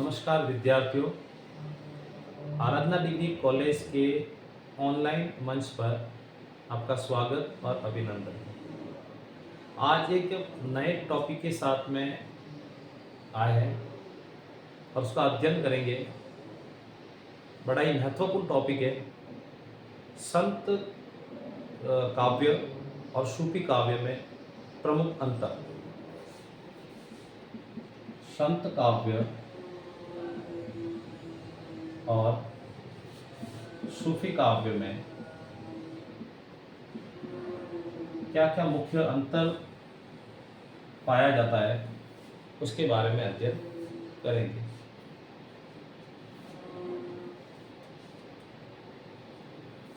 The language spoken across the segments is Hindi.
नमस्कार विद्यार्थियों। आराधना डिग्री कॉलेज के ऑनलाइन मंच पर आपका स्वागत और अभिनंदन। आज एक नए टॉपिक के साथ में आए हैं और उसका अध्ययन करेंगे। बड़ा ही महत्वपूर्ण टॉपिक है, संत काव्य और सूफी काव्य में प्रमुख अंतर। संत काव्य और सूफी काव्य में क्या क्या मुख्य अंतर पाया जाता है, उसके बारे में अध्ययन करेंगे।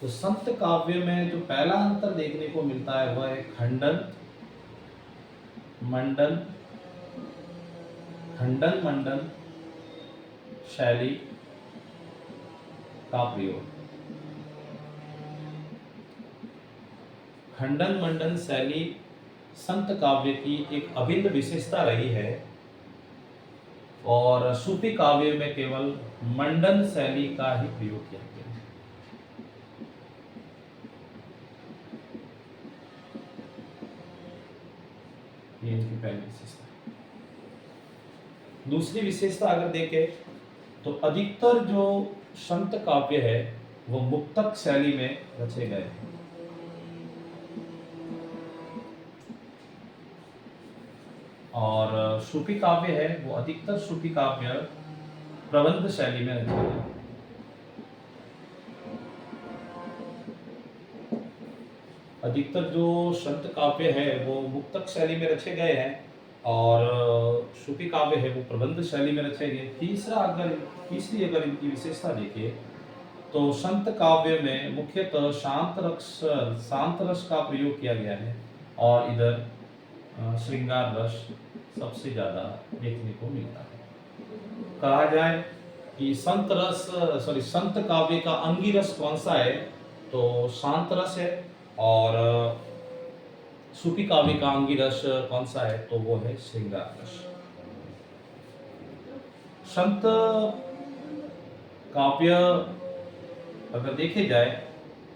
तो संत काव्य में जो पहला अंतर देखने को मिलता है वह है खंडन मंडन शैली का प्रयोग। खंडन मंडन शैली संत काव्य की एक अभिन्न विशेषता रही है और सूफी काव्य में केवल मंडन शैली का ही प्रयोग किया गया है। ये इनकी पहली विशेषता है। दूसरी विशेषता अगर देखें तो अधिकतर जो संत काव्य है वो मुक्तक शैली में रचे गए हैं और सूफी काव्य है वो अधिकतर सूफी काव्य प्रबंध शैली में रचे गए हैं। अधिकतर जो संत काव्य है वो मुक्तक शैली में रचे गए हैं और सूफी काव्य है वो प्रबंध शैली में रचे गए। तीसरी अगर इनकी विशेषता देखिए तो संत काव्य में मुख्यतः शांत रस का प्रयोग किया गया है और इधर श्रृंगार रस सबसे ज्यादा देखने को मिलता है। कहा जाए कि संत काव्य का अंगी रस कौन सा है तो शांत रस है और सूफी काव्य का अंगी रस कौन सा है तो वो है श्रृंगार रस। संत काव्य अगर देखे जाए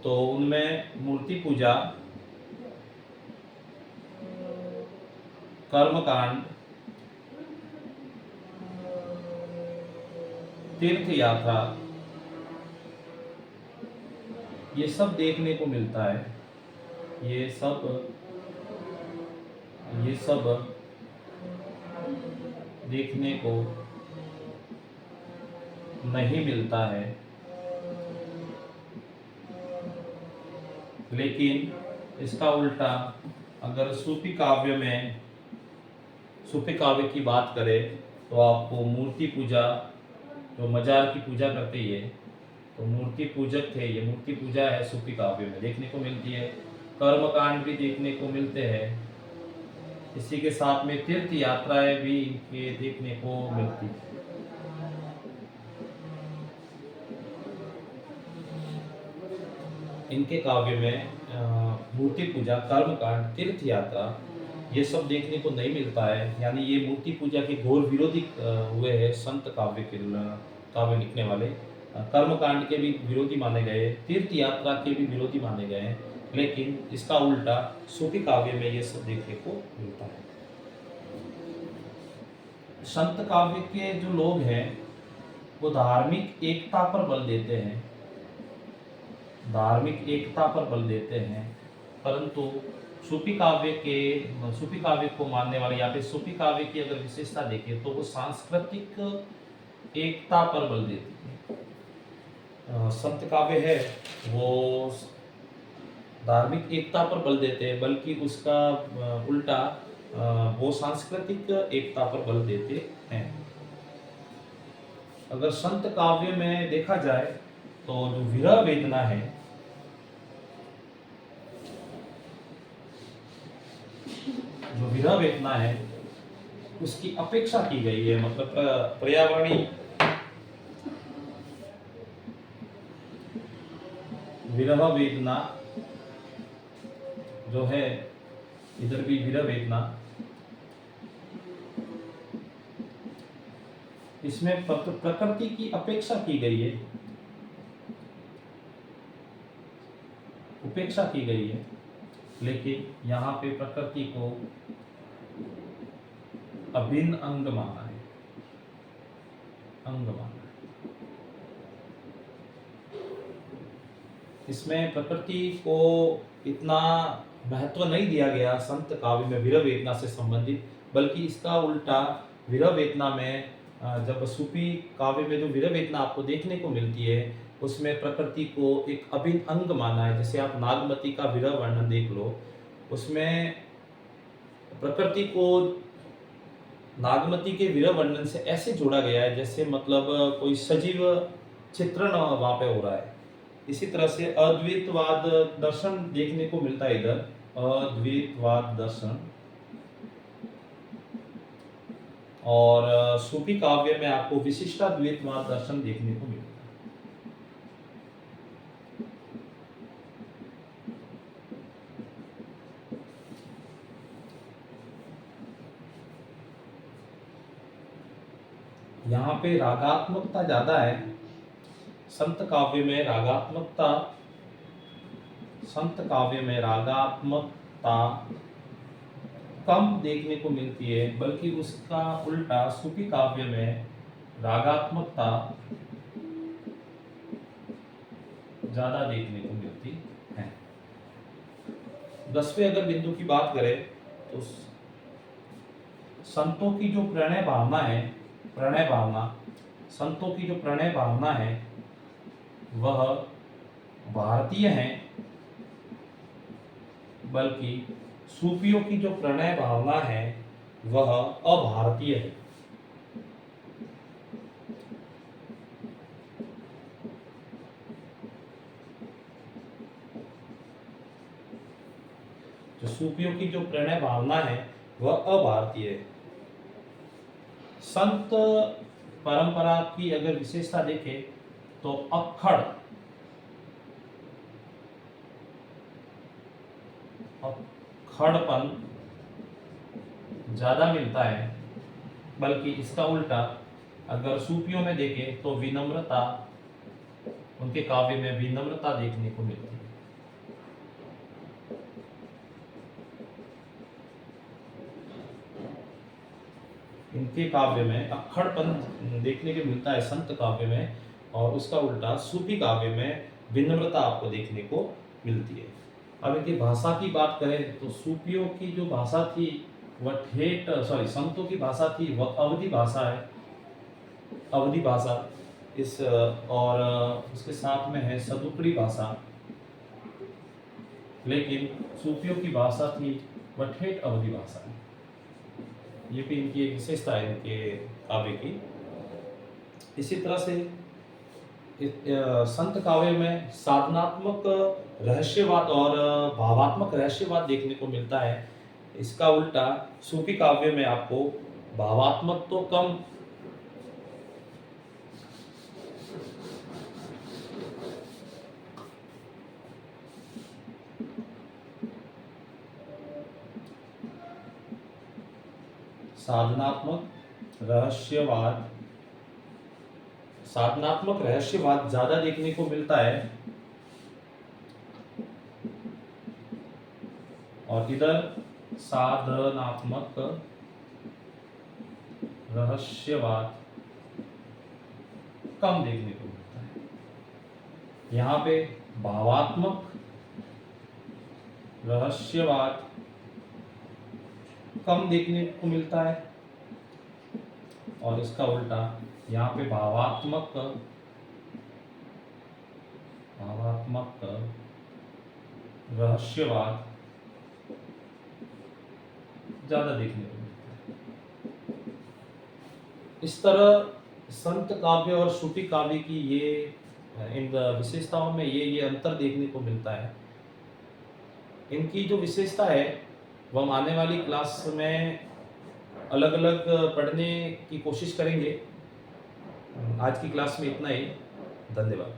तो उनमें मूर्ति पूजा, कर्मकांड, तीर्थ यात्रा ये सब देखने को मिलता है। ये सब देखने को नहीं मिलता है, लेकिन इसका उल्टा अगर सूफी काव्य की बात करें तो आपको मूर्ति पूजा, जो मजार की पूजा करते ही है तो मूर्ति पूजक थे, ये मूर्ति पूजा है सूफी काव्य में देखने को मिलती है। कर्मकांड भी देखने को मिलते हैं, इसी के साथ में तीर्थ यात्राएं भी इनके देखने को मिलती है। इनके काव्य में मूर्ति पूजा, कर्मकांड, तीर्थ यात्रा ये सब देखने को नहीं मिलता है। यानी ये मूर्ति पूजा के घोर विरोधी हुए हैं संत काव्य लिखने वाले। कर्मकांड के भी विरोधी माने गए, तीर्थ यात्रा के भी विरोधी माने गए हैं, लेकिन इसका उल्टा सूफी काव्य में ये सब देखने को मिलता है। संत काव्य के जो लोग हैं वो धार्मिक एकता पर बल देते हैं, परंतु सूफी काव्य को मानने वाले या फिर सूफी काव्य की अगर विशेषता देखें तो वो सांस्कृतिक एकता पर बल देती है। संत काव्य है वो धार्मिक एकता पर बल देते हैं, बल्कि उसका उल्टा वो सांस्कृतिक एकता पर बल देते हैं। अगर संत काव्य में देखा जाए तो जो विरह वेदना है उसकी अपेक्षा की गई है। मतलब पर्यावरणीय विरह वेदना जो है, इधर भी विरह वेदना इसमें प्रकृति की अपेक्षा की गई है, उपेक्षा की गई है, लेकिन यहाँ पे प्रकृति को अभिन्न अंग माना है, अंग माना है। इसमें प्रकृति को इतना महत्व नहीं दिया गया संत काव्य में विरह वेदना से संबंधित, बल्कि इसका उल्टा विरह वेदना में जब सूफी काव्य में जो विरह वेदना आपको देखने को मिलती है उसमें प्रकृति को एक अभिन्न अंग माना है। जैसे आप नागमती का विरह वर्णन देख लो, उसमें प्रकृति को नागमती के विरह वर्णन से ऐसे जोड़ा गया है जैसे मतलब कोई सजीव चित्रण वहां पे हो रहा है। इसी तरह से अद्वैतवाद दर्शन देखने को मिलता है इधर, अद्वैतवाद दर्शन। और सूफी काव्य में आपको विशिष्टाद्वैतवाद दर्शन देखने को मिलता है। यहाँ पे रागात्मकता ज्यादा है संत काव्य में, रागात्मकता संत काव्य में रागात्मकता कम देखने को मिलती है, बल्कि उसका उल्टा सूफी काव्य में रागात्मकता ज्यादा देखने को मिलती है। 10वें अगर बिंदु की बात करें तो संतों की जो प्रणय भावना है, प्रणय भावना, संतों की जो प्रणय भावना है वह भारतीय है, बल्कि सूफियों की जो प्रणय भावना है वह अभारतीय है। जो सूफियों की जो प्रणय भावना है वह अभारतीय है। संत परंपरा की अगर विशेषता देखें तो अक्खड़पन ज्यादा मिलता है, बल्कि इसका उल्टा अगर सूफियों में देखें तो विनम्रता, उनके काव्य में विनम्रता देखने को मिलती है। इनके काव्य में अक्खड़पन देखने को मिलता है संत काव्य में, और उसका उल्टा सूफी काव्य में विनम्रता आपको देखने को मिलती है। अब इनकी भाषा की बात करें तो सूफियों की जो भाषा थी वह संतों की भाषा थी वह अवधी भाषा है, अवधी भाषा। इस और इसके साथ में है सदुकड़ी भाषा, लेकिन सूफियों की भाषा थी वह ठेठ अवधी भाषा है। ये भी इनकी एक विशेषता है इनके काव्य की। इसी तरह से संत काव्य में साधनात्मक रहस्यवाद और भावात्मक रहस्यवाद देखने को मिलता है। इसका उल्टा सूफी काव्य में आपको भावात्मक तो कम, साधनात्मक रहस्यवाद ज्यादा देखने को मिलता है, और इधर साधनात्मक रहस्यवाद कम देखने को मिलता है। यहाँ पे भावात्मक रहस्यवाद कम देखने को मिलता है, और इसका उल्टा यहाँ पे भावात्मक रहस्यवाद ज्यादा देखने को मिलता है। इस तरह संत काव्य और सूफी काव्य की ये इन विशेषताओं में ये अंतर देखने को मिलता है। इनकी जो विशेषता है वह हम आने वाली क्लास में अलग अलग पढ़ने की कोशिश करेंगे। आज की क्लास में इतना ही। धन्यवाद।